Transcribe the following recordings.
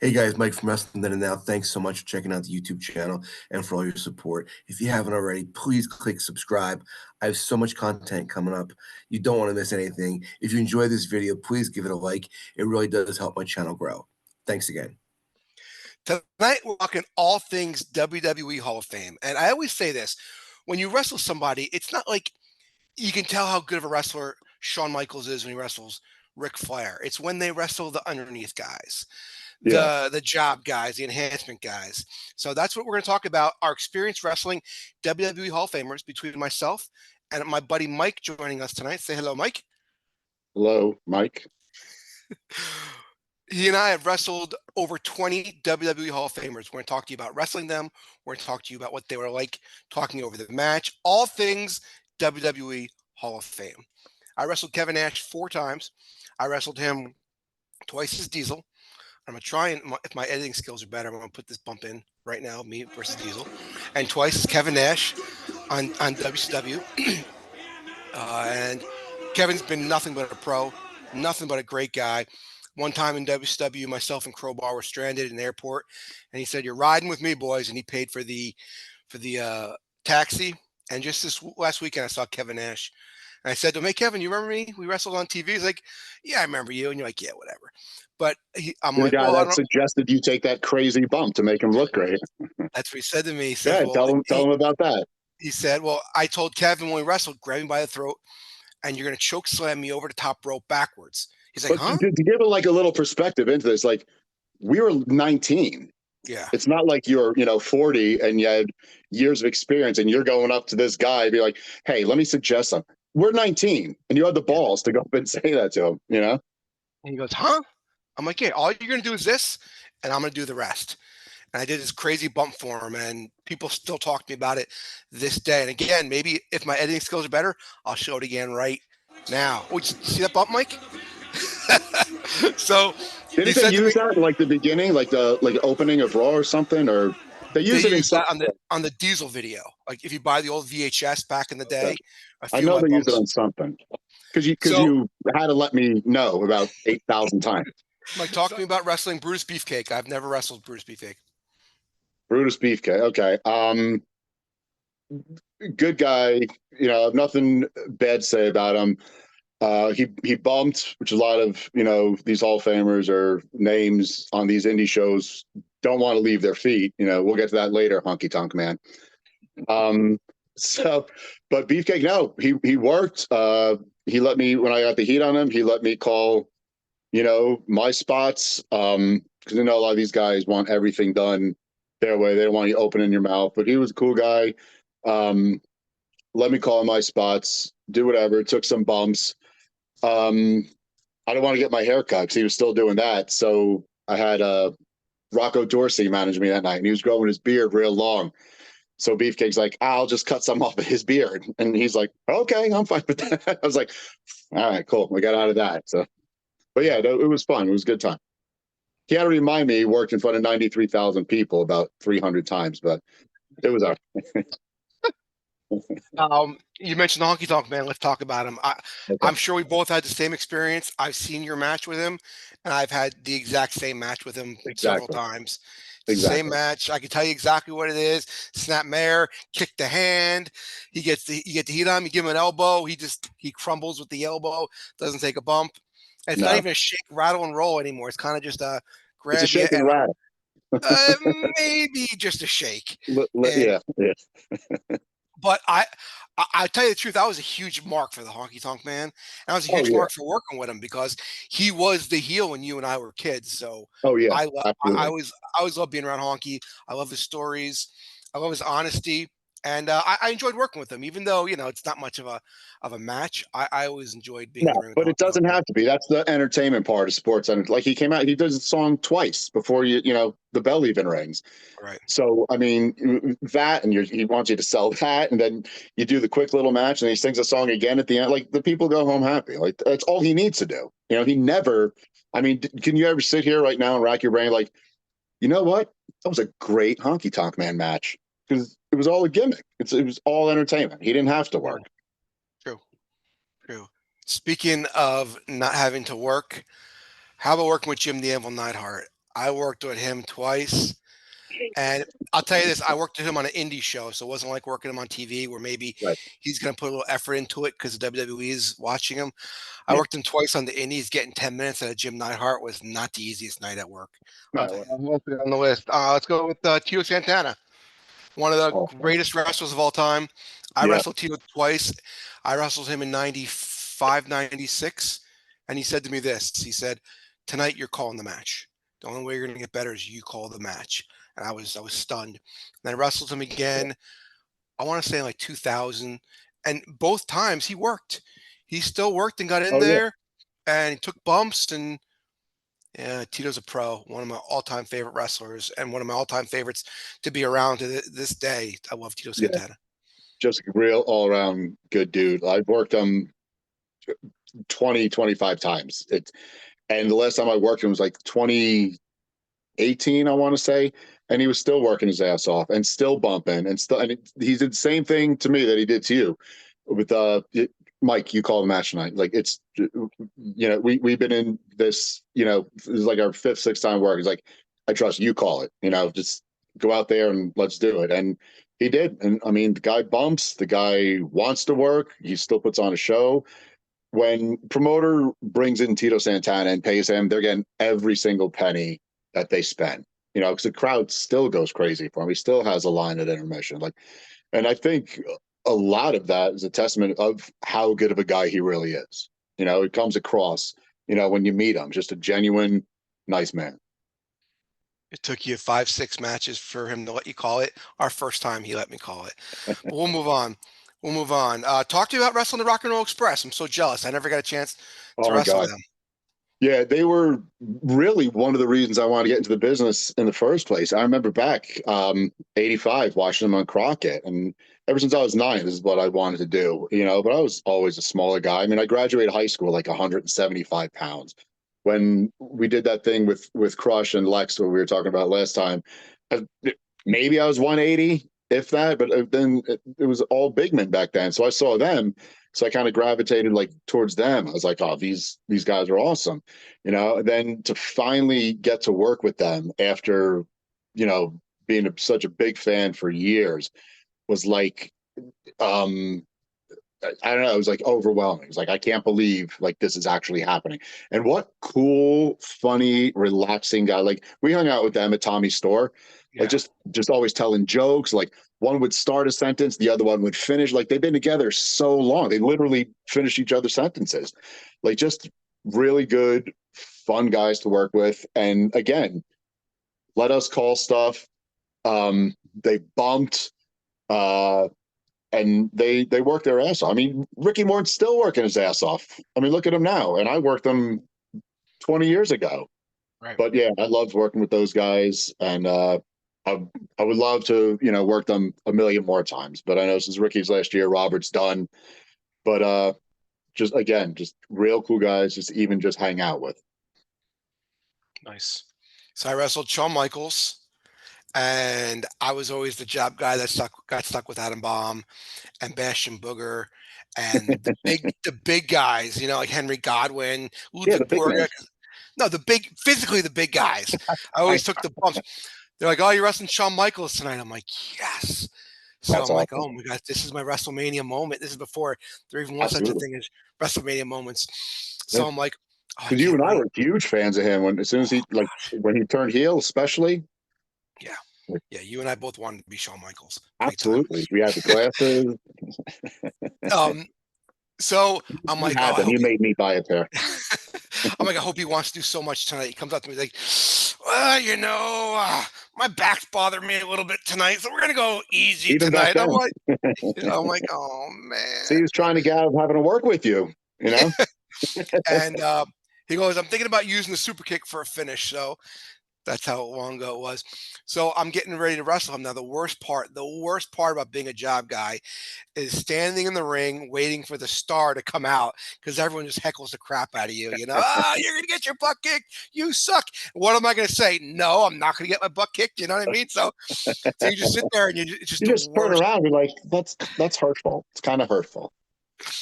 Hey guys, Mike from Wrestling Then and Now. Thanks so much for checking out the YouTube channel and for all your support. If you haven't already, please click subscribe. I have so much content coming up. You don't want to miss anything. If you enjoy this video, please give it a like. It really does help my channel grow. Thanks again. Tonight, we're talking all things WWE Hall of Fame. And I always say this, when you wrestle somebody, it's not like you can tell how good of a wrestler Shawn Michaels is when he wrestles Ric Flair. It's when they wrestle the underneath guys, Yeah. the job guys, the enhancement guys. So that's what we're going to talk about, our experience wrestling WWE Hall of Famers between myself and my buddy Mike joining us tonight. Say hello, Mike. Hello, Mike. He and I have wrestled over 20 WWE Hall of Famers. We're going to talk to you about wrestling them. We're going to talk to you about what they were like, talking over the match, all things WWE Hall of Fame. I wrestled Kevin Nash 4 times. I wrestled him twice as Diesel. I'm going to try, and if my editing skills are better, I'm going to put this bump in right now, me versus Diesel. And twice as Kevin Nash on WCW. And Kevin's been nothing but a pro, nothing but a great guy. One time in WCW, myself and Crowbar were stranded in the airport, and he said, "You're riding with me, boys," and he paid for the taxi. And just this last weekend, I saw Kevin Nash, and I said to him, "Hey, Kevin, you remember me? We wrestled on TV." He's like, "Yeah, I remember you." And you're like, "Yeah, whatever." But I'm You're like, the guy "Well, I that don't." suggested you take that crazy bump to make him look great. That's what he said to me. He says, Yeah, "Well," tell him about that. he said, "Well, I told Kevin when we wrestled, grab me by the throat, and you're going to choke slam me over the top rope backwards." He's like, But "Huh?" to give it like a little perspective into this, like we were 19. Yeah. It's not like you're 40 and you had years of experience and you're going up to this guy and be like, "Hey, let me suggest something." We're 19 and you had the balls to go up and say that to him, And he goes, "Huh?" I'm like, "Yeah, all you're going to do is this, and I'm going to do the rest." And I did this crazy bump for him, and people still talk to me about it this day. And again, maybe if my editing skills are better, I'll show it again right now. Oh, you see that bump, Mike? So he Didn't they said to me, use that in like the beginning, like the opening of Raw or something, or they they use it in used some? that on the Diesel video. Like if you buy the old VHS back in the day, a I few of know my they use it bumps. on something because So you had to let me know about 8,000 times. Mike, talk to me about wrestling Brutus Beefcake. I've never wrestled Brutus Beefcake. Brutus Beefcake. Okay. Good guy. Nothing bad to say about him. He bumped, which a lot of these Hall of Famers or names on these indie shows don't want to leave their feet. We'll get to that later. Honky Tonk Man. So, but Beefcake, no, he worked. He let me when I got the heat on him. He let me call, my spots. Because a lot of these guys want everything done their way. They don't want you opening your mouth. But he was a cool guy. Let me call my spots. Do whatever. Took some bumps. I don't want to get my hair cut because he was still doing that. So I had Rocco Dorsey manage me that night, and he was growing his beard real long. So Beefcake's like, "I'll just cut some off of his beard," and he's like, "Okay, I'm fine with that." I was like, "All right, cool. We got out of that." So, but yeah, it was fun. It was a good time. He had to remind me he worked in front of 93,000 people about 300 times, but it was all right. You mentioned the Honky Tonk Man. Let's talk about him. Okay. I'm sure we both had the same experience. I've seen your match with him, and I've had the exact same match with him several Exactly. times. It's the same Exactly. match. I can tell you exactly what it is. Snap mare, kick the hand. You get the heat on him. You give him an elbow. He crumbles with the elbow. Doesn't take a bump. And it's not No, even a shake, rattle, and roll anymore. It's kind of just a it's a grab you shake and and rattle. uh, maybe just a shake. And Yeah, yeah. but I tell you the truth, I was a huge mark for the Honky Tonk Man. And I was a Oh huge yeah. mark for working with him because he was the heel when you and I were kids. So Oh yeah. I lo- I Absolutely. always love being around Honky. I love his stories. I love his honesty. And I enjoyed working with him, even though it's not much of a match. I always enjoyed being No, in the ring with but it Honky Tonk doesn't Man. have to be. That's the entertainment part of sports. And like he came out, he does the song twice before the bell even rings. Right. So I mean that, and he wants you to sell that, and then you do the quick little match, and he sings a song again at the end. Like the people go home happy. Like that's all he needs to do. He never. I mean, can you ever sit here right now and rack your brain like, you know what? That was a great Honky Tonk Man match because it was all a gimmick. It was all entertainment. He didn't have to Yeah. work. True. True. Speaking of not having to work, how about working with Jim the Anvil Neidhart? I worked with him twice. And I'll tell you this, I worked with him on an indie show, so it wasn't like working him on TV where maybe Right. he's going to put a little effort into it because the WWE is watching him. I Yeah. worked him twice on the indies. Getting 10 minutes at a Jim Neidhart was not the easiest night at work. No, Who else we got on the list? Let's go with Tito Santana, one of the awesome. greatest wrestlers of all time. I Yeah. wrestled Tito twice. I wrestled him in 95, 96, and he said to me this. He said, "Tonight you're calling the match. The only way you're going to get better is you call the match." And I was stunned. And I wrestled him again. I want to say like 2000, and both times he worked. He still worked and got in Oh yeah. there, and he took bumps. And yeah, Tito's a pro, one of my all-time favorite wrestlers, and one of my all-time favorites to be around to this day. I love Tito Yeah. Santana. Just a real all around good dude. I've worked him 20, 25 times. And the last time I worked him was like 2018, I want to say. And he was still working his ass off and still bumping and still, and he did the same thing to me that he did to you with, Mike, you call the match tonight. Like it's, we've been in this, this is like our fifth, sixth time work. It's like, I trust you, call it, just go out there and let's do it. And he did. And I mean, the guy bumps, the guy wants to work. He still puts on a show. When promoter brings in Tito Santana and pays him, they're getting every single penny that they spend, because the crowd still goes crazy for him. He still has a line at intermission. And I think a lot of that is a testament of how good of a guy he really is. It comes across, when you meet him, just a genuine, nice man. It took you 5, 6 matches for him to let you call it. Our first time he let me call it. But we'll move on. Talk to you about wrestling the Rock and Roll Express. I'm so jealous. I never got a chance Oh to my wrestle God. them. Yeah, they were really one of the reasons I wanted to get into the business in the first place. I remember back 85 watching them on Crockett, and ever since I was 9, this is what I wanted to do, but I was always a smaller guy. I mean, I graduated high school like 175 pounds. When we did that thing with Crush and Lex, what we were talking about last time, maybe I was 180, if that, but then it was all big men back then. So I saw them. So I kind of gravitated like towards them. I was like, oh, these guys are awesome, then to finally get to work with them after, being such a big fan for years was like, I don't know, it was like overwhelming. It was like, I can't believe like this is actually happening. And what cool, funny, relaxing guy. Like we hung out with them at Tommy's store, like just always telling jokes. Like one would start a sentence, the other one would finish. Like they've been together so long. They literally finish each other's sentences. Like just really good, fun guys to work with. And again, let us call stuff. They bumped. And they work their ass off. I mean, Ricky Morton's still working his ass off. I mean, look at him now. And I worked them 20 years ago. Right. But yeah, I loved working with those guys, and I would love to work them a million more times. But I know since Ricky's last year, Robert's done. But just real cool guys, just hang out with. Nice. So I wrestled Shawn Michaels, and I was always the job guy that got stuck with Adam Bomb and Bastion Booger and the big guys, like Henry Godwin, Yeah, the Ludwig big Borga. man. No, physically the big guys. I always took the bumps. They're like, "Oh, you're wrestling Shawn Michaels tonight." I'm like, "Yes." So That's I'm like, awesome. "Oh my God, this is my WrestleMania moment." This is before there even was such a Absolutely. thing as WrestleMania moments. Yeah. So I'm like, "Oh, I Because you can't and I wait." were huge fans of him as soon as Oh gosh, when he turned heel, especially. yeah, yeah. You and I both wanted to be Shawn Michaels, big time. Absolutely. We had the glasses. Um, so I'm You like, "Oh, had I them. hope You made me buy a pair. I'm like, I hope he wants to do so much tonight." He comes up to me like, "Well, my back's bothering me a little bit tonight, so we're gonna go easy Even back tonight." I'm then. like, "Oh See, he man." was trying to get out of having to work with you, you Yeah. know? And he goes, "I'm thinking about using the super kick for a finish." So that's how long ago it was. So I'm getting ready to wrestle him now. The worst part about being a job guy is standing in the ring waiting for the star to come out because everyone just heckles the crap out of you. "Oh, you're gonna get your butt kicked. You suck." What am I gonna say? No, I'm not gonna get my butt kicked. You know what I mean? So you just sit there and it's just You the just turn worst. around and be like, that's hurtful. It's kind of hurtful.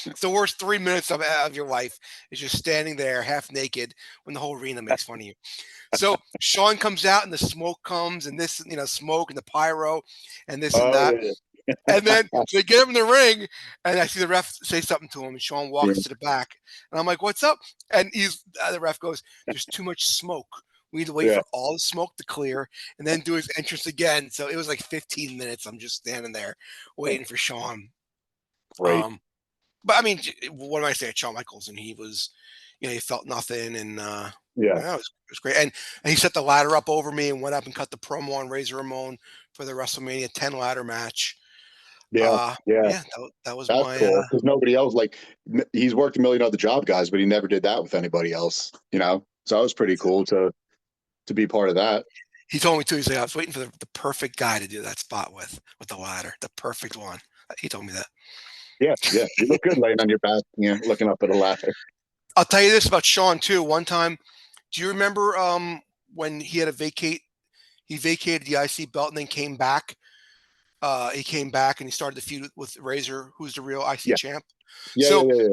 It's the worst 3 minutes of your life is just standing there half naked when the whole arena makes fun of you. So Shawn comes out and the smoke comes and this, smoke and the pyro and this and Oh that. yeah, And then they get him in the ring, and I see the ref say something to him, and Shawn yeah, walks to the back, and I'm like, "What's up?" And the ref goes, "There's too much smoke. We need to wait yeah. for all the smoke to clear, and then do his entrance again." So it was like 15 minutes. I'm just standing there waiting for Shawn. Great. Um, but I mean, what do I say at Shawn Michaels? And he was, he felt nothing, and Yeah, yeah, it was great. And he set the ladder up over me and went up and cut the promo on Razor Ramon for the WrestleMania 10 ladder match. yeah, yeah. Yeah, that was That's my cool because nobody else he's worked a million other job guys, but he never did that with anybody else. So that was pretty cool to be part of that. he told me too. He's like, I was waiting for the perfect guy to do that spot with the ladder, the perfect one. He told me that. Yeah, yeah. You look good laying on your back, looking up at a ladder. I'll tell you this about Shawn too. One time, do you remember when he had to vacate? He vacated the IC belt and then came back. He came back and he started the feud with Razor, who's the real IC Yeah, champ. yeah, yeah, So yeah,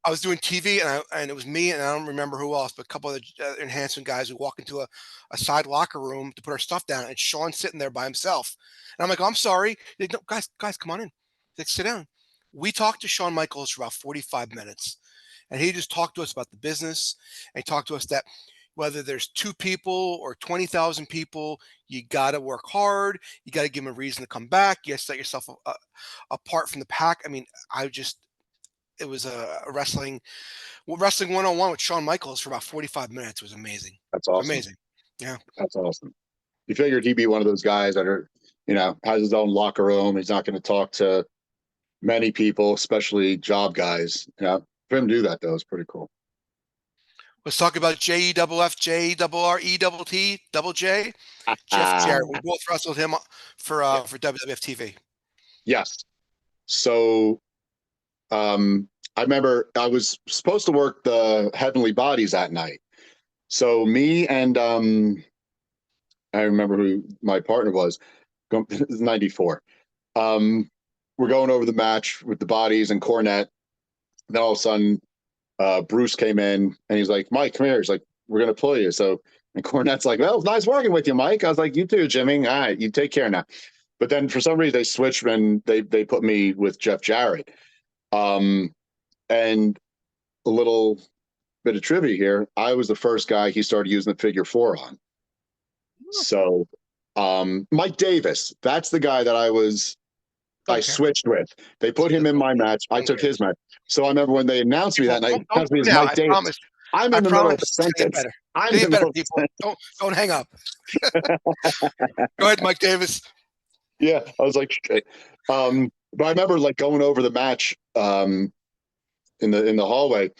I was doing TV and it was me and I don't remember who else, but a couple of the enhancement guys who walk into a side locker room to put our stuff down, and Shawn's sitting there by himself. And I'm like, I'm sorry. He's like, no, guys, come on in. He's like, sit down. We talked to Shawn Michaels for about 45 minutes, and he just talked to us about the business, and he talked to us that whether there's 2 people or 20,000 people, you got to work hard. You got to give them a reason to come back. You got to set yourself apart from the pack. I mean, it was a wrestling 101 with Shawn Michaels for about 45 minutes was amazing. that's awesome. Amazing. Yeah. That's awesome. You figured he'd be one of those guys that has his own locker room. He's not going to talk to many people, especially job guys. For him to do that though is pretty cool. Let's talk about JEFFJERRETT Jeff Jarrett. We both wrestled him for WWF TV. Yes. So I remember I was supposed to work the Heavenly Bodies that night. So me and I remember who my partner was. This is 94. We're going over the match with the Bodies and Cornette. Then all of a sudden, Bruce came in and he's like, Mike, come here. He's like, we're going to pull you. And Cornette's like, well, it's nice working with you, Mike. I was like, you too, Jimmy. All right, you take care now. But then for some reason they switched and they put me with Jeff Jarrett. And a little bit of trivia here. I was the first guy he started using the figure 4 on. So Mike Davis, that's the guy that I switched with. They put him in my match. I took his match. So I remember when they announced me that night, Don't me as now. Mike Davis. Promise. I'm I in the middle of a promise. It's getting sentence. better. I'm in the Better, middle people. of a sentence. Don't hang up. Go ahead, Mike Davis. Yeah, I was like, but I remember like going over the match in the hallway.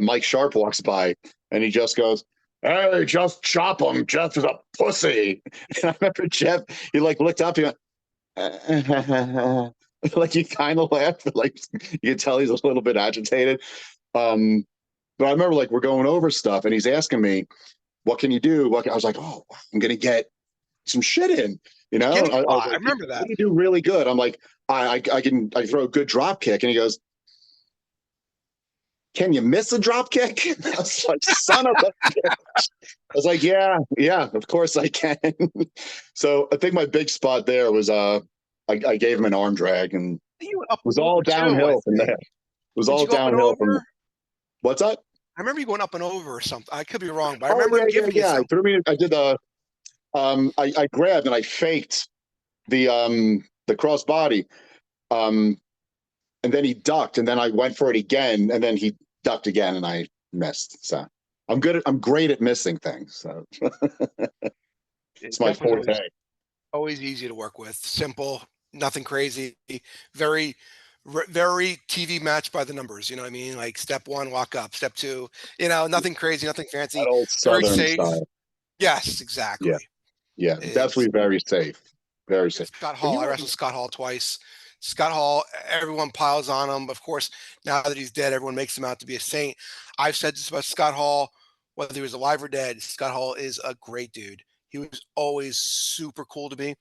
Mike Sharp walks by and he just goes, "Hey, just chop him. Jeff is a pussy." And I remember Jeff. He like looked up. He went, like he kind of laughed, but like you can tell he's a little bit agitated. But I remember like we're going over stuff and he's asking me, what can you do? I was like, oh, I'm going to get some shit in, Beginning I was spot. I like, remember that. you do really good. I'm like, I can throw a good drop kick. And he goes, can you miss a drop kick? I was like, son of a bitch. I was like, yeah, of course I can. So I think my big spot there was I gave him an arm drag and You went up it was and all over too, I downhill from think. there. It was Did all you go up and downhill from over? what's that? I remember you going up and over or something. I could be wrong, but I Oh remember him yeah, giving you yeah. something. I did I grabbed and I faked the cross body. And then he ducked and then I went for it again and then he ducked again and I missed. So I'm great at missing things. So it's my Jeff was forte. always easy to work with. Simple, nothing crazy. Very, very TV match by the numbers. You know what I mean? Like step 1, walk up. Step 2, nothing crazy, nothing That fancy. old Very Southern safe. style. Yes, Yeah. exactly. Yeah. It's Definitely very safe. Very safe. Scott And Hall. I wrestled Scott Hall twice. Scott Hall, everyone piles on him. Of course, now that he's dead, everyone makes him out to be a saint. I've said this about Scott Hall, whether he was alive or dead. Scott Hall is a great dude. He was always super cool to me.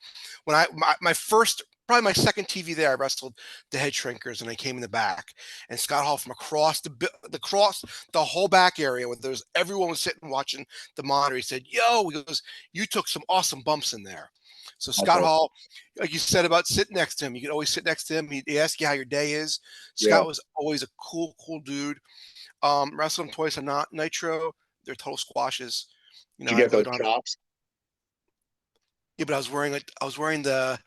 When my first probably my second TV there. I wrestled the Head Shrinkers, and I came in the back. And Scott Hall from across the whole back area where everyone was sitting watching the monitor. He said, "Yo," he goes, "you took some awesome bumps in there." So Scott Hall, like you said about sitting next to him, you could always sit next to him. He'd ask you how your day is. Yeah. Scott was always a cool dude. Wrestled him twice on Nitro. They're total squashes. Did you get those chops? Yeah, but I was wearing the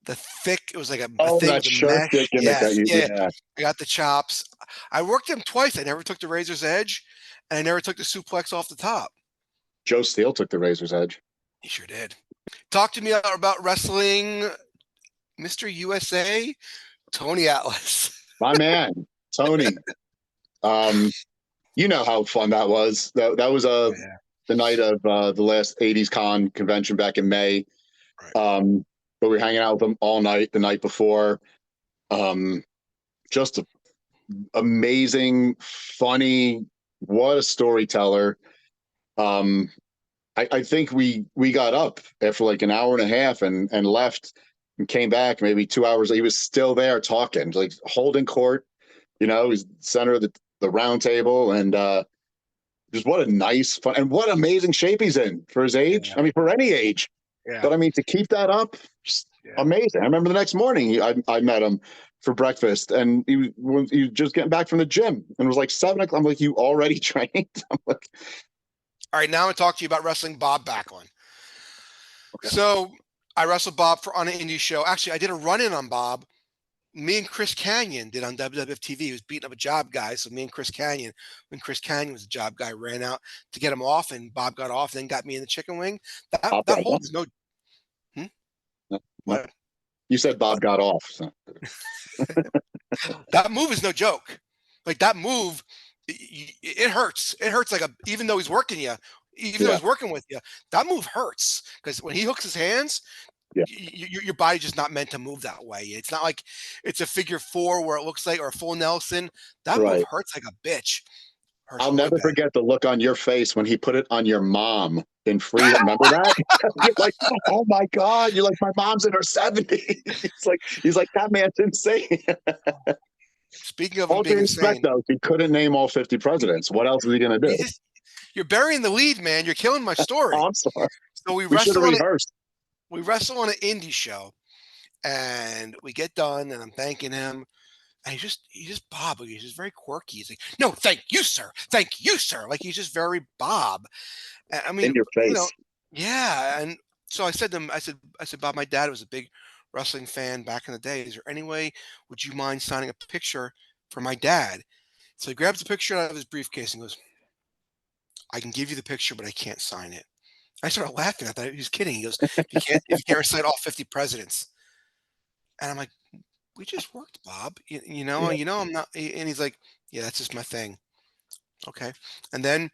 thick. It was like a Oh, thing that with a shirt mesh. gimmick that Yes, you, yeah. yeah. I got the chops. I worked him twice. I never took the Razor's Edge, and I never took the suplex off the top. Joe Steele took the Razor's Edge. He sure did. Talk to me about wrestling, Mr. USA, Tony Atlas. My man, Tony. You know how fun that was. That was the night of the last 80s Con convention back in May. Right. But we were hanging out with him all night the night before. Just amazing, funny. What a storyteller. I think we got up after like an hour and a half and left and came back maybe 2 hours. He was still there talking, like holding court. He's center of the round table, and just what a nice, fun, and what amazing shape he's in for his age. Yeah. I mean, for any age. Yeah. But I mean, to keep that up, just amazing. I remember the next morning I met him for breakfast, and he was just getting back from the gym, and it was like 7 o'clock. I'm like, "You already trained?" I'm like, all right, now I'm going to talk to you about wrestling Bob Backlund. Okay. So I wrestled Bob on an indie show. Actually, I did a run-in on Bob. Me and Chris Kanyon did on WWF TV. He was beating up a job guy. So me and Chris Kanyon, when Chris Kanyon was a job guy, ran out to get him off, and Bob got off, then got me in the chicken wing. That hold is no. What? You said Bob got off. So. That move is no joke. Like that move, it hurts. It hurts even though he's working you, even though he's working with you, that move hurts because when he hooks his hands, your body's just not meant to move that way. It's not like it's a figure four where it looks like, or a full Nelson. That move hurts like a bitch. I'll never forget the look on your face when he put it on your mom in free. Remember that? You're like, oh my God. You're like, my mom's in her 70s. He's like, that man's insane. Speaking of all being insane, though, he couldn't name all 50 presidents. What else is he going to do? You're burying the lead, man. You're killing my story. I'm sorry. So we wrestle on an indie show, and we get done, and I'm thanking him. And he's just Bob. He's just very quirky. He's like, "No, thank you, sir. Thank you, sir." Like he's just very Bob. I mean, in your face. Yeah. And so I said to him, I said, Bob, my dad was a big wrestling fan back in the day. Is there any way, would you mind signing a picture for my dad? So he grabs the picture out of his briefcase and goes, "I can give you the picture, but I can't sign it." I started laughing. I thought he was kidding. He goes, if you can't recite all 50 presidents. And I'm like, we just worked, Bob. You know, I'm not. And he's like, "Yeah, that's just my thing." Okay. And then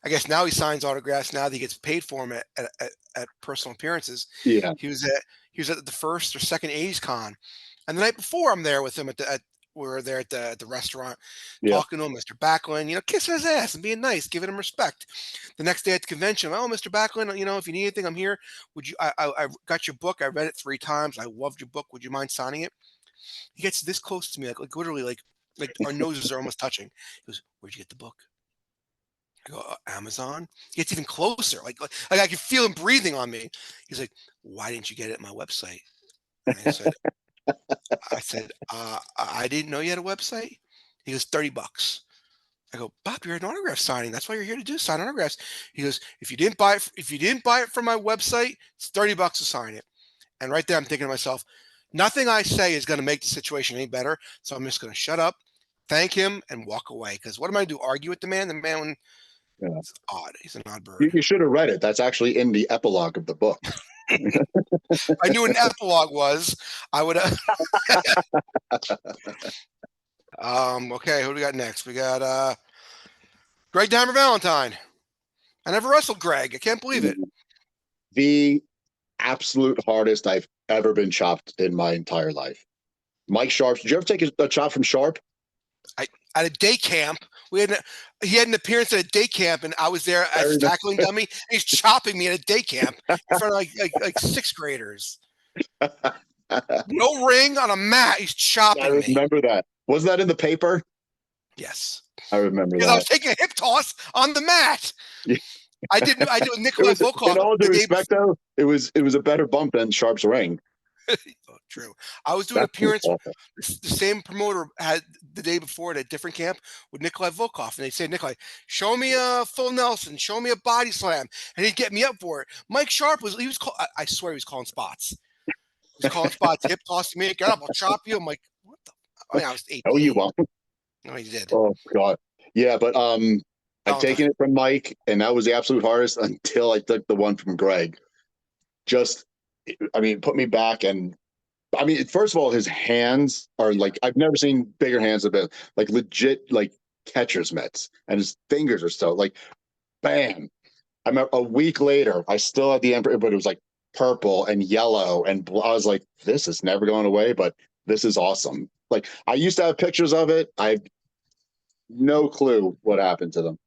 I guess now he signs autographs now that he gets paid for them at personal appearances. Yeah. He was at the first or second 80s con. And the night before I'm there with him we were there at the restaurant talking to him, Mr. Backlund, kissing his ass and being nice, giving him respect. The next day at the convention, "Oh, Mr. Backlund, if you need anything, I'm here. Would you, I got your book. I read it 3 times. I loved your book. Would you mind signing it?" He gets this close to me, like literally, like our noses are almost touching. He goes, "Where'd you get the book?" I go, "Amazon." He gets even closer, like I can feel him breathing on me. He's like, "Why didn't you get it at my website?" And I said, I didn't know you had a website. He goes, $30. I go, "Bob, you're an autograph signing. That's why you're here to do, sign autographs." He goes, if you didn't buy it from my website, it's $30 to sign it." And right there, I'm thinking to myself, nothing I say is going to make the situation any better. So I'm just going to shut up, thank him, and walk away. Because what am I going to do? Argue with the man? The man, it's odd. He's an odd bird. You should have read it. That's actually in the epilogue of the book. If I knew what an epilogue was, I would have. Okay, who do we got next? We got Greg Dimer Valentine. I never wrestled Greg. I can't believe it. The absolute hardest I've ever been chopped in my entire life. Mike Sharp. Did you ever take a chop from Sharp? At a day camp. He had an appearance at a day camp, and I was there as a tackling dummy. And he's chopping me at a day camp in front of like 6th graders. No ring on a mat. He's I chopping me. remember that. Was that in the paper? Yes. I remember Because I was that. taking a hip toss on the mat. Yeah. I did with It Nikolai was, in Volkov all due the day before. respect, though, it was a better bump than Sharp's ring. Oh, true. I was doing an That was appearance. awful. The same promoter had the day before at a different camp with Nikolai Volkov, and they say, Nikolai, show me a full Nelson, show me a body slam, and he'd get me up for it. Mike Sharp was call, I swear he was calling spots. He was calling spots, hip tossing me, get up, I'll chop you. I'm like, what the? I mean, I was No, you 18. won't. No, he did. Oh God. Yeah, but I've taken Valentine. it from Mike, and that was the absolute hardest until I took the one from Greg. Just, I mean, put me back, and I mean, first of all, his hands are like I've never seen bigger hands than that. Like legit, like catcher's mitts, and his fingers are so like, bam. I remember a week later, I still had the Emperor, but it was like purple and yellow, and I was like, this is never going away, but this is awesome. Like I used to have pictures of it. I have no clue what happened to them.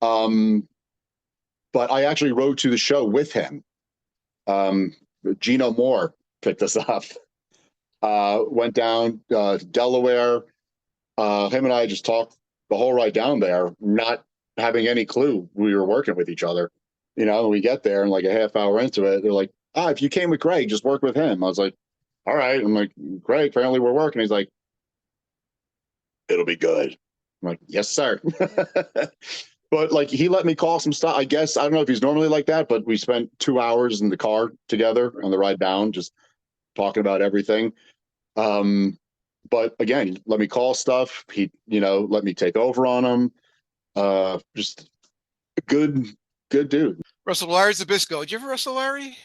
Um, but I actually rode to the show with him. Um, Gino Moore picked us up. Went down to Delaware. Him and I just talked the whole ride down there, not having any clue we were working with each other. You know, we get there and like a half hour into it, they're like, if you came with Greg, just work with him. I was like, all right. I'm like, Greg, apparently we're working. He's like, it'll be good. I'm like, yes, sir. But like he let me call some stuff. I guess I don't know if he's normally like that, but we spent 2 hours in the car together on the ride down, just talking about everything. But again, let me call stuff. He, let me take over on him. Just a good dude. Russell Larry Zabisco. Did you ever wrestle Larry?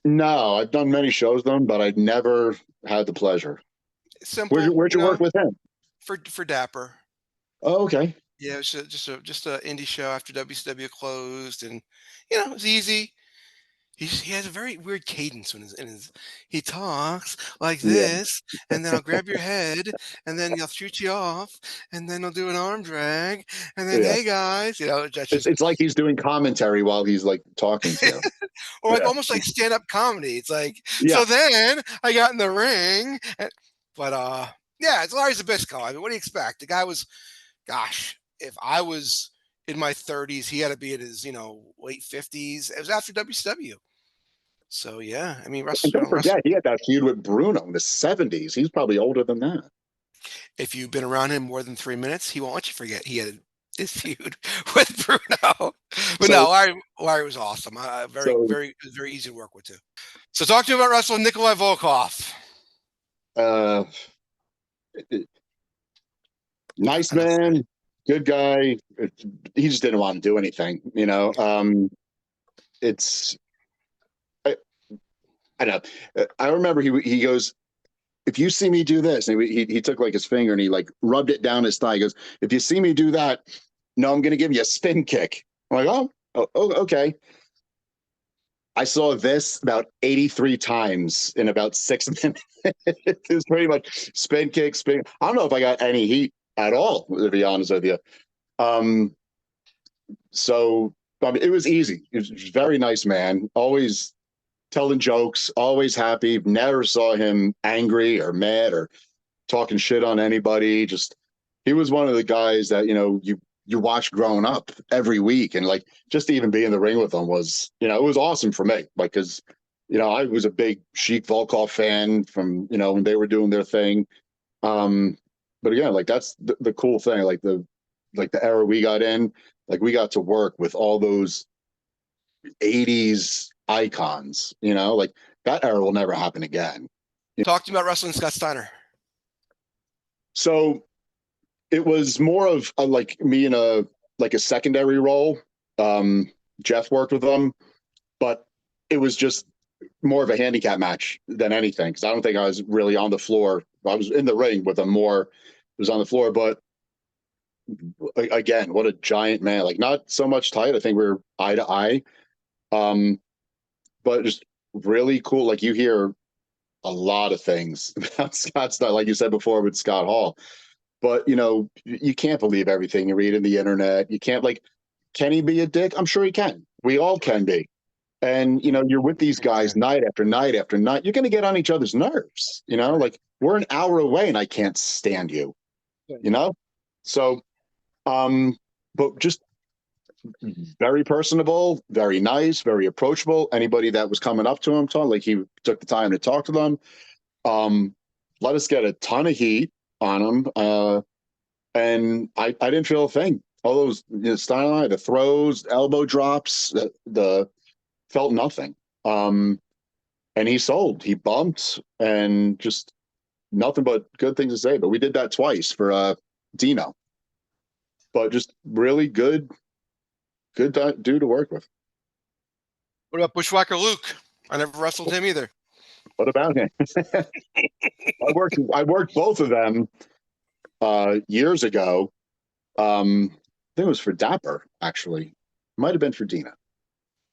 No, I've done many shows with him, but I'd never had the pleasure. Where'd you, Simple, where'd you work with him? for Dapper. Oh, okay. Yeah, it was just a indie show after WCW closed, and it was easy. He has a very weird cadence when he talks like Yeah, this, and then I'll grab your head, and then I'll shoot you off, and then I'll do an arm drag, and then yeah. hey guys, that's It's just it's like he's doing commentary while he's like talking to you. or like Yeah, almost like stand up comedy. It's like yeah. so then I got in the ring, but yeah, it's Larry Zabisco. I mean, what do you expect? The guy was, gosh, if I was in my 30s, he had to be in his late 50s. It was after WCW. So yeah, I mean, And don't forget, he had that feud with Bruno in the '70s. He's probably older than that. if you've been around him more than 3 minutes, he won't let you forget he had this feud with Bruno. But So, no, Larry was awesome. Very, so very, very easy to work with too. So talk to me about wrestling Nikolai Volkov. uh, nice I know. man, good guy. He just didn't want to do anything, It's I know. I remember he goes, if you see me do this, and he took like his finger and he like rubbed it down his thigh. He goes, if you see me do that, no, I'm going to give you a spin kick. I'm like, oh, okay. I saw this about 83 times in about 6 minutes. It was pretty much spin kick, spin. I don't know if I got any heat at all, to be honest with you. So I mean, it was easy. It was a very nice man. Always telling jokes, always happy. Never saw him angry or mad or talking shit on anybody. Just he was one of the guys that you watch growing up every week, and like just to even be in the ring with him was it was awesome for me. Like because I was a big Sheik Volkov fan from when they were doing their thing. But again, like that's the cool thing. Like the era we got in, like we got to work with all those '80s icons. Like that era will never happen again. Talk to me about wrestling Scott Steiner. So it was more of like me in a secondary role. Jeff worked with them, but it was just more of a handicap match than anything because I don't think I was really on the floor. I was in the ring with them more. Was on the floor, but again, what a giant man! Like not so much tight. I think we are eye to eye, but just really cool. Like you hear a lot of things about Scott Steiner, like you said before with Scott Hall. But you can't believe everything you read in the internet. You can't can he be a dick? I'm sure he can. We all can be. And, you're with these guys night after night after night. You're going to get on each other's nerves, like we're an hour away and I can't stand you, So, but just very personable, very nice, very approachable. Anybody that was coming up to him, he took the time to talk to them. Let us get a ton of heat on him. And I didn't feel a thing. All those style, the throws, elbow drops, the felt nothing. And he sold, he bumped, and just nothing but good things to say. But we did that twice for Dino. But just really good dude to work with. What about Bushwhacker Luke? I never wrestled him either. What about him? I worked both of them years ago. I think it was for Dapper, actually. Might have been for Dina.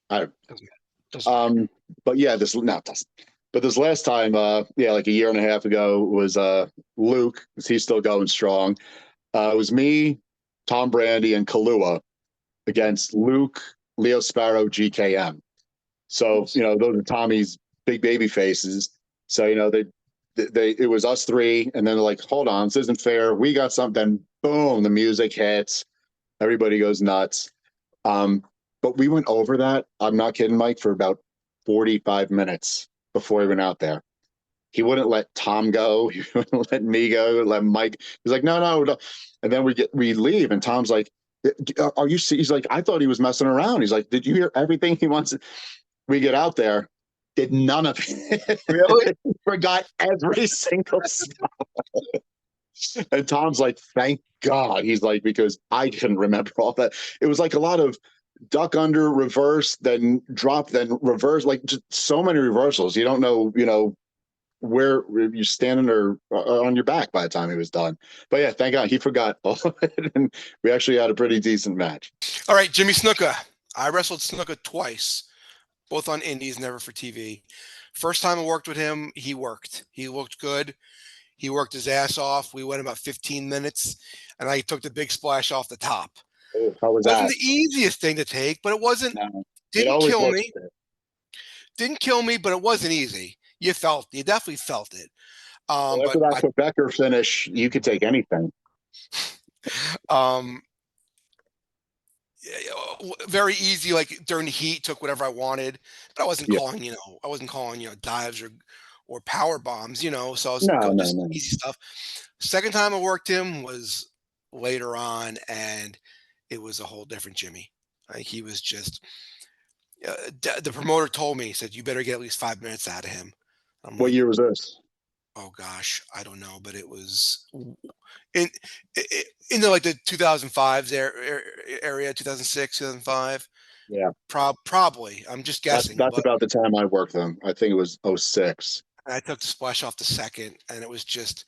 I don't. But yeah, it doesn't. But this last time, like a year and a half ago, was Luke. He's still going strong. It was me, Tom Brandy, and Kalua against Luke, Leo Sparrow, GKM. So those are Tommy's big baby faces. So it was us three, and then they're like, hold on, this isn't fair. We got something. Boom, the music hits. Everybody goes nuts. But we went over that. I'm not kidding, Mike, for about 45 minutes before we went out there. He wouldn't let Tom go. He wouldn't let me go. Let Mike. He's like, no. And then we leave, and Tom's like, "Are you?" He's like, "I thought he was messing around." He's like, "Did you hear everything he wants?" We get out there, did none of it. Really? Forgot every single stuff. And Tom's like, "Thank God." He's like, because I couldn't remember all that. It was like a lot of duck under, reverse, then drop, then reverse, like just so many reversals. You don't know, where you're standing or on your back by the time he was done. But yeah, thank God he forgot all of it, and we actually had a pretty decent match. All right, Jimmy Snuka. I wrestled Snuka twice, both on indies, never for TV. First time I worked with him, he worked. He looked good. He worked his ass off. We went about 15 minutes, and I took the big splash off the top. Oh, how was Wasn't that? the easiest thing to take, but it wasn't. No, Didn't kill me. Didn't kill me, but it wasn't easy. You definitely felt it. Well, after that Quebecer finish, you could take anything. Very easy, like during the heat, took whatever I wanted, but I wasn't calling, dives or power bombs, so I was just easy stuff. Second time I worked him was later on, and it was a whole different Jimmy. Like he was just, the promoter told me, he said, you better get at least 5 minutes out of him. What year was this? Oh gosh, I don't know, but it was in the 2005s area, 2006, 2005. Yeah, probably. I'm just guessing. That's about the time I worked them. I think it was 06. I took the splash off the second, and it just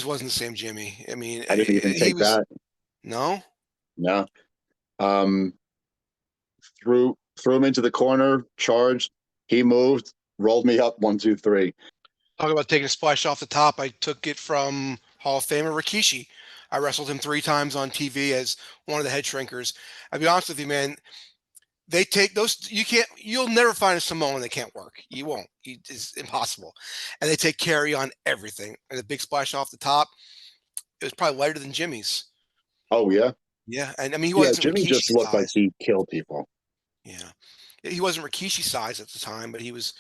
wasn't the same Jimmy. I mean, I didn't even take that. No. Threw him into the corner, charged. He moved, rolled me up 1, 2, 3. Talk about taking a splash off the top. I took it from Hall of Famer Rikishi. I wrestled him 3 times on TV as one of the head shrinkers. I'll be honest with you, man. They take those. You'll never find a Samoan that can't work. You won't. It's impossible. And they take carry on everything. And the big splash off the top, it was probably lighter than Jimmy's. Oh, yeah? Yeah. And I mean, he wasn't Jimmy Rikishi just looked size. like he killed people. Yeah. He wasn't Rikishi size at the time, but he was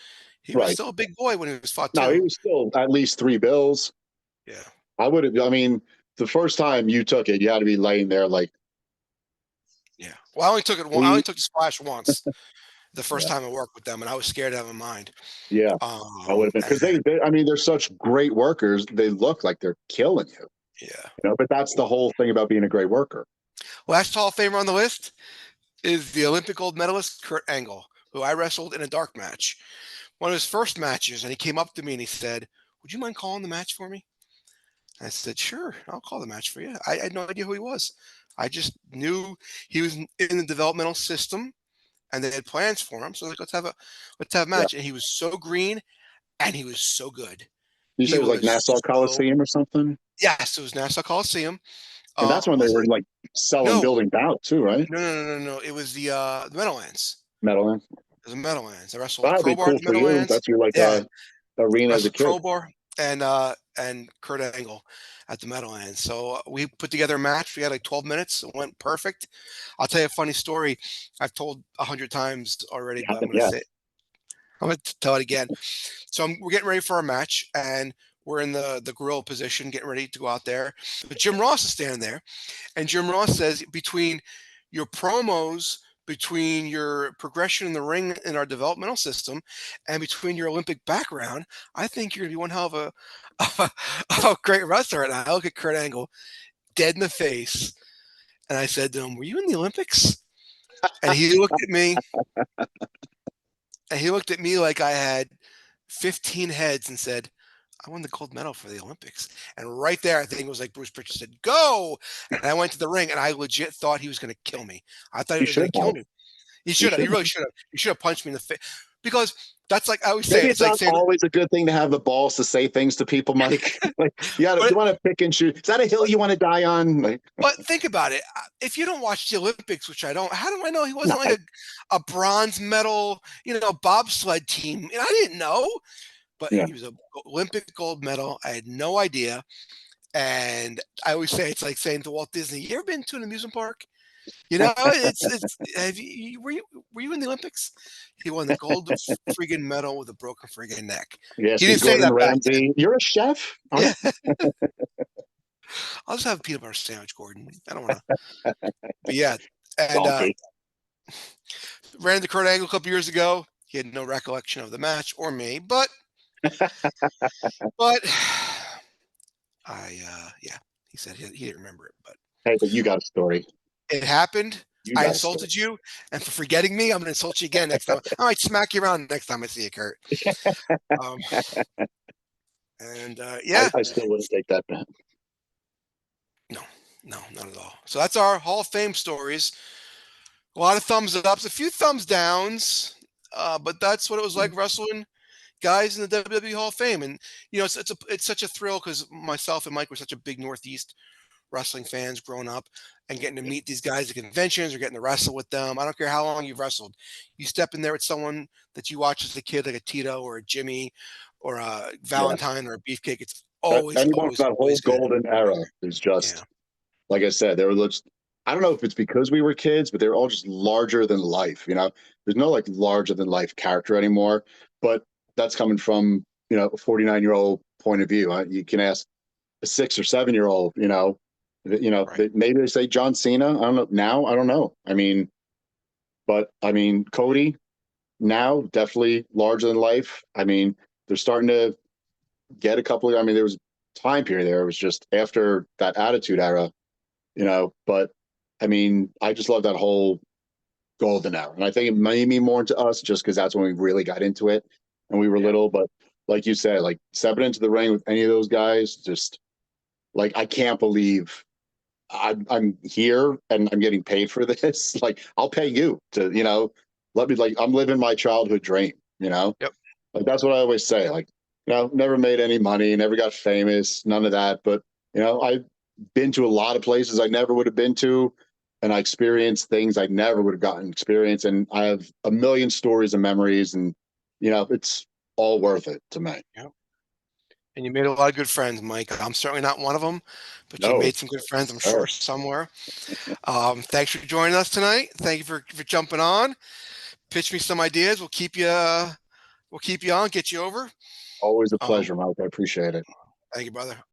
still a big boy when he was fought too. No, he was still at least 3 bills. Yeah. The first time you took it, you had to be laying there like. Yeah. Well, I only took the splash once. The first time I worked with them, and I was scared out of my mind. Yeah. I would have been, because they're such great workers. They look like they're killing you. Yeah. But that's the whole thing about being a great worker. Last Hall of Famer on the list is the Olympic gold medalist Kurt Angle, who I wrestled in a dark match. One of his first matches, and he came up to me and he said, "Would you mind calling the match for me?" I said, "Sure, I'll call the match for you." I had no idea who he was. I just knew he was in the developmental system, and they had plans for him. So I was like, let's have a match. Yeah. And he was so green, and he was so good. You said it was like Nassau Coliseum or something? Yes, it was Nassau Coliseum. And that's when they were like selling buildings out too, right? No. It was the Meadowlands. Meadowlands. It was a Meadowlands. I wrestled That'd be Crowbar cool at the for you. Meadowlands. That's your like Yeah, arena as a wrestled kid. Crowbar and Kurt Angle at the Meadowlands. So we put together a match. We had like 12 minutes. It went perfect. I'll tell you a funny story. I've told 100 times already, but I'm going to Yeah. say it. I'm going to tell it again. So we're getting ready for our match, and we're in the grill position, getting ready to go out there. But Jim Ross is standing there, and Jim Ross says, between your promos, between your progression in the ring in our developmental system, and between your Olympic background, I think you're going to be one hell of a great wrestler. And I look at Kurt Angle dead in the face, and I said to him, "Were you in the Olympics?" And he looked at me, and he looked at me like I had 15 heads and said, "I won the gold medal for the Olympics." And right there, I think it was like Bruce Pritchard said, "Go!" And I went to the ring, and I legit thought he was going to kill me. I thought You he was going should to kill have. me. He You should have. He should really have. should have. He should have punched me in the face. Because that's like I always say. Maybe It's it's like not saying, always a good thing to have the balls to say things to people, Mike. Like, but you want to pick and choose. Is that a hill you want to die on? Like, think about it. If you don't watch the Olympics, which I don't, how do I know he no, wasn't like a bronze medal, bobsled team? I didn't know, but yeah. he was a Olympic gold medal. I had no idea. And I always say it's like saying to Walt Disney, "You ever been to an amusement park?" It's. Were you in the Olympics? He won the gold friggin' medal with a broken friggin' neck. Yeah, He see, didn't say Gordon that back then. Ramsay, you're a chef? Yeah, I'll just have a peanut butter sandwich, Gordon. I don't want to. But yeah, and Donkey. ran into Kurt Angle a couple years ago. He had no recollection of the match or me, but yeah, he said he didn't remember it, but Hey, but you got a story. it happened. You I got a story. insulted you, and for forgetting me, I'm going to insult you again next time. I might smack you around next time I see you, Kurt. Um, and yeah, I still wouldn't take that bet. no, not at all. So that's our Hall of Fame stories. A lot of thumbs ups, a few thumbs downs, but that's what it was like wrestling guys in the WWE Hall of Fame. And it's such a thrill because myself and Mike were such a big Northeast wrestling fans growing up, and getting to meet these guys at conventions or getting to wrestle with them. I don't care how long you've wrestled. You step in there with someone that you watch as a kid, like a Tito or a Jimmy or a Yeah. Valentine or a Beefcake. It's Anyone from that whole always good. golden era is Yeah. just, like I said, they were just, I don't know if it's because we were kids, but they're all just larger than life. There's no like larger than life character anymore, but that's coming from, a 49-year-old point of view. You can ask a 6 or 7-year-old, Right. maybe they say John Cena. I don't know. Now, I don't know. Cody now definitely larger than life. They're starting to get a couple of, there was a time period there. It was just after that Attitude Era, but I just love that whole golden era. And I think it made me more into us just because that's when we really got into it and we were Yeah. little. But like you said, like stepping into the ring with any of those guys, just like, I can't believe I'm here and I'm getting paid for this. Like, I'll pay you to, let me, like, I'm living my childhood dream, Yep. like, that's what I always say. Like, never made any money, never got famous, none of that. But, I've been to a lot of places I never would have been to. And I experienced things I never would have gotten experience. And I have a million stories and memories. And, it's all worth it to me. Yep. And you made a lot of good friends, Mike. I'm certainly not one of them, but you No, made some good friends, I'm sir. sure, somewhere. Thanks for joining us tonight. Thank you for jumping on. Pitch me some ideas. We'll keep you on, get you over. Always a Um, pleasure, Mike. I appreciate it. Thank you, brother.